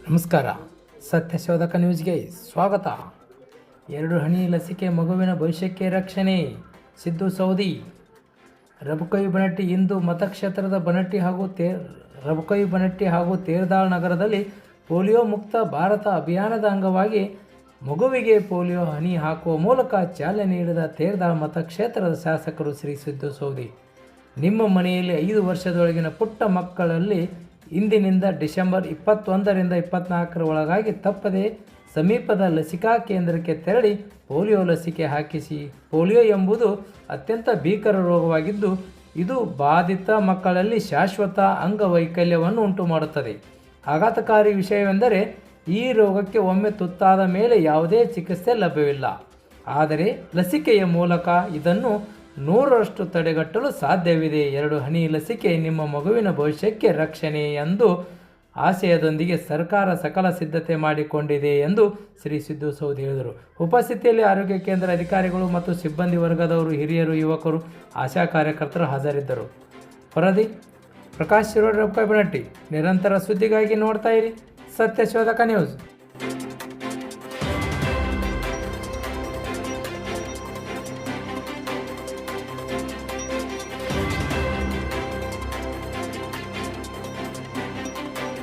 ನಮಸ್ಕಾರ. ಸತ್ಯಶೋಧಕ ನ್ಯೂಸ್ಗೆ ಸ್ವಾಗತ. 2 ಹನಿ ಲಸಿಕೆ ಮಗುವಿನ ಭವಿಷ್ಯಕ್ಕೆ ರಕ್ಷಣೆ. ಸಿದ್ದು ಸೌದಿ. ರಬಕವಿ ಬನಟ್ಟಿ ಇಂದು ಮತಕ್ಷೇತ್ರದ ರಬಕವಿ ಬನಟ್ಟಿ ಹಾಗೂ ತೇರದಾಳ್ ನಗರದಲ್ಲಿ ಪೋಲಿಯೋ ಮುಕ್ತ ಭಾರತ ಅಭಿಯಾನದ ಅಂಗವಾಗಿ ಮಗುವಿಗೆ ಪೋಲಿಯೋ ಹನಿ ಹಾಕುವ ಮೂಲಕ ಚಾಲನೆ ನೀಡಿದ ತೇರದಾಳ್ ಮತಕ್ಷೇತ್ರದ ಶಾಸಕರು ಶ್ರೀ ಸಿದ್ದು ಸೌದಿ. ನಿಮ್ಮ ಮನೆಯಲ್ಲಿ 5 ವರ್ಷದೊಳಗಿನ ಪುಟ್ಟ ಮಕ್ಕಳಲ್ಲಿ ಇಂದಿನಿಂದ ಡಿಸೆಂಬರ್ 21ರಿಂದ 24ರ ಒಳಗಾಗಿ ತಪ್ಪದೆ ಸಮೀಪದ ಲಸಿಕಾ ಕೇಂದ್ರಕ್ಕೆ ತೆರಳಿ ಪೋಲಿಯೋ ಲಸಿಕೆ ಹಾಕಿಸಿ. ಪೋಲಿಯೋ ಎಂಬುದು ಅತ್ಯಂತ ಭೀಕರ ರೋಗವಾಗಿದ್ದು ಇದು ಬಾಧಿತ ಮಕ್ಕಳಲ್ಲಿ ಶಾಶ್ವತ ಅಂಗವೈಕಲ್ಯವನ್ನು ಉಂಟು ಮಾಡುತ್ತದೆ. ಆಘಾತಕಾರಿ ವಿಷಯವೆಂದರೆ ಈ ರೋಗಕ್ಕೆ ಒಮ್ಮೆ ತುತ್ತಾದ ಮೇಲೆ ಯಾವುದೇ ಚಿಕಿತ್ಸೆ ಲಭ್ಯವಿಲ್ಲ. ಆದರೆ ಲಸಿಕೆಯ ಮೂಲಕ ಇದನ್ನು 100ರಷ್ಟು ತಡೆಗಟ್ಟಲು ಸಾಧ್ಯವಿದೆ. 2 ಹನಿ ಲಸಿಕೆ ನಿಮ್ಮ ಮಗುವಿನ ಭವಿಷ್ಯಕ್ಕೆ ರಕ್ಷಣೆ ಎಂದು ಆಶಯದೊಂದಿಗೆ ಸರ್ಕಾರ ಸಕಲ ಸಿದ್ಧತೆ ಮಾಡಿಕೊಂಡಿದೆ ಎಂದು ಶ್ರೀ ಸಿದ್ದು ಸೌದಿ ಹೇಳಿದರು. ಉಪಸ್ಥಿತಿಯಲ್ಲಿ ಆರೋಗ್ಯ ಕೇಂದ್ರ ಅಧಿಕಾರಿಗಳು ಮತ್ತು ಸಿಬ್ಬಂದಿ ವರ್ಗದವರು, ಹಿರಿಯರು, ಯುವಕರು, ಆಶಾ ಕಾರ್ಯಕರ್ತರು ಹಾಜರಿದ್ದರು. ವರದಿ ಪ್ರಕಾಶ್ ಶಿರೋಡ್, ರಬಕವಿ ಬನಟ್ಟಿ. ನಿರಂತರ ಸುದ್ದಿಗಾಗಿ ನೋಡ್ತಾ ಇರಿ ಸತ್ಯಶೋಧಕ ನ್ಯೂಸ್.